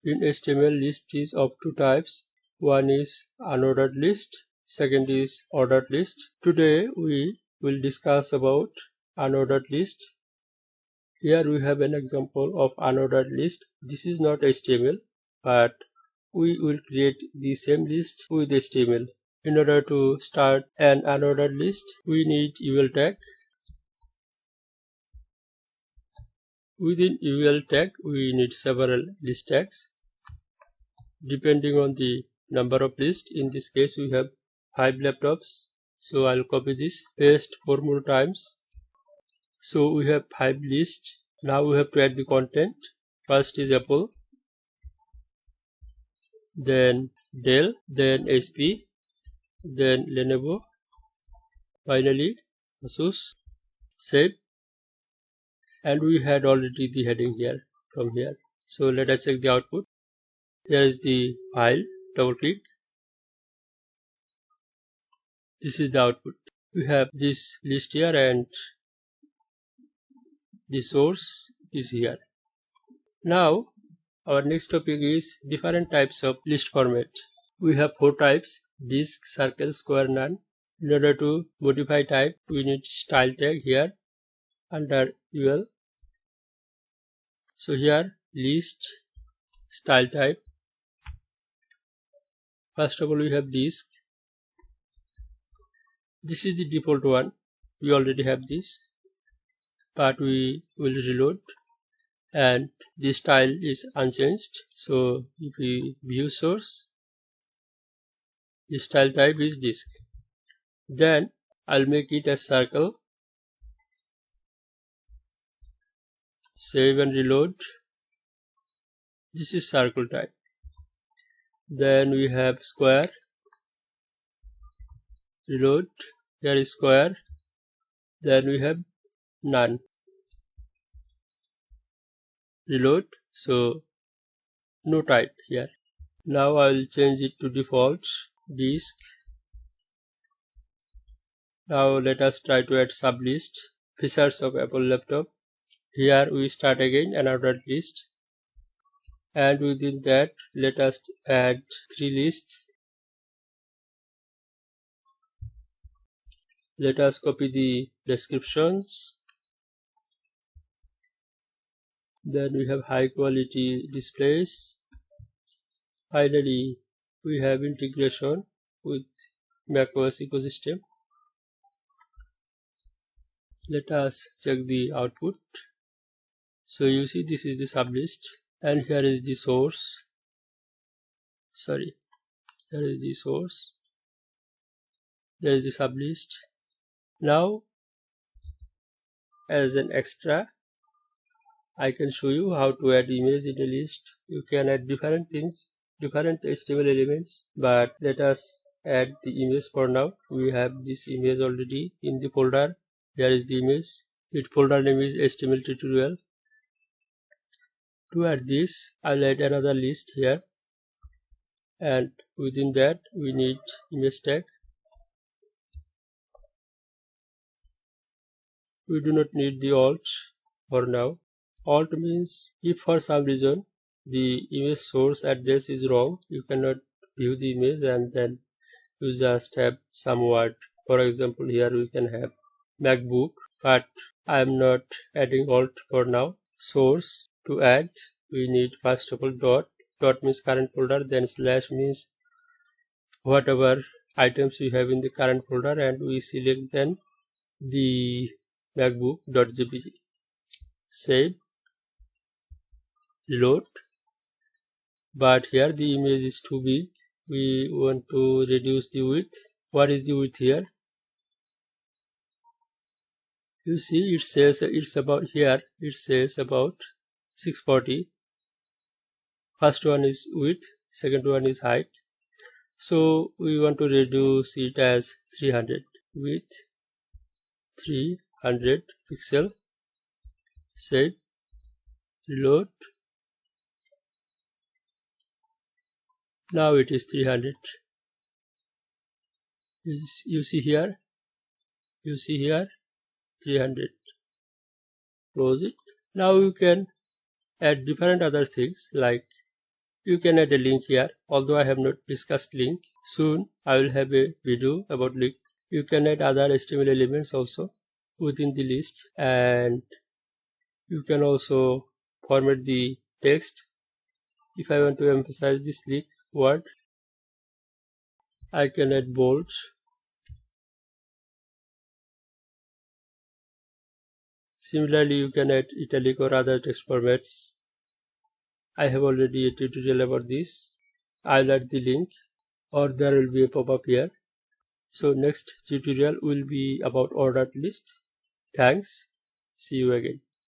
In HTML, list is of two types. One is unordered list, second is ordered list. Today we will discuss about unordered list. Here we have an example of unordered list. This is not HTML, but we will create the same list with HTML. In order to start an unordered list, we need UL tag. Within UL tag, we need several list tags. Depending on the number of lists, in this case we have 5 laptops. So I'll copy this, paste 4 more times. So we have 5 lists. Now we have to add the content. First is Apple, then Dell, then HP, then Lenovo, finally Asus. Save. And we had already the heading here from here. So let us check the output. Here is the file, double click. This is the output. We have this list here and the source is here. Now our next topic is different types of list format. We have 4 types: disk, circle, square, none. In order to modify type, we need style tag here under UL. So here list style type. First of all, we have disk. This is the default one. We already have this, but we will reload and the style is unchanged. So if we view source, the style type is disk. Then I'll make it a circle. Save and reload. This is circle type. Then we have square. Reload. Here is square. Then we have none. Reload. So no type here. Now I will change it to default disk. Now let us try to add sublist. Features of Apple laptop. Here we start again another list, and within that let us add 3 lists. Let us copy the descriptions. Then we have high quality displays. Finally we have integration with macOS ecosystem. Let us check the output. So you see this is the sublist and here is the source. Here is the source. There is the sublist. Now as an extra, I can show you how to add image in a list. You can add different things, different HTML elements, but let us add the image for now. We have this image already in the folder. Here is the image. Its folder name is HTML tutorial. To add this, I'll add another list here, and within that we need image tag. We do not need the alt for now. Alt means if for some reason the image source address is wrong, you cannot view the image and then you just have some word. For example, here we can have MacBook, but I am not adding alt for now. Source, to add we need first of all dot means current folder, then slash means whatever items we have in the current folder, and we select then the macbook.jpg. Save, reload. But here the image is too big. We want to reduce the width. What is the width here? You see it says it's about here, it says about 640. First one is width, second one is height. So we want to reduce it as 300. Width 300 pixel. Save, reload. Now it is 300. You see here 300. Close it. Now you can add different other things like You can add a link here, although I have not discussed link. Soon I will have a video about link. You can add other HTML elements also within the list, and you can also format the text. If I want to emphasize this link word, I can add bold. Similarly, you can add italic or other text formats. I have already a tutorial about this. I'll add the link, or there will be a pop-up here. So next tutorial will be about ordered list. Thanks. See you again.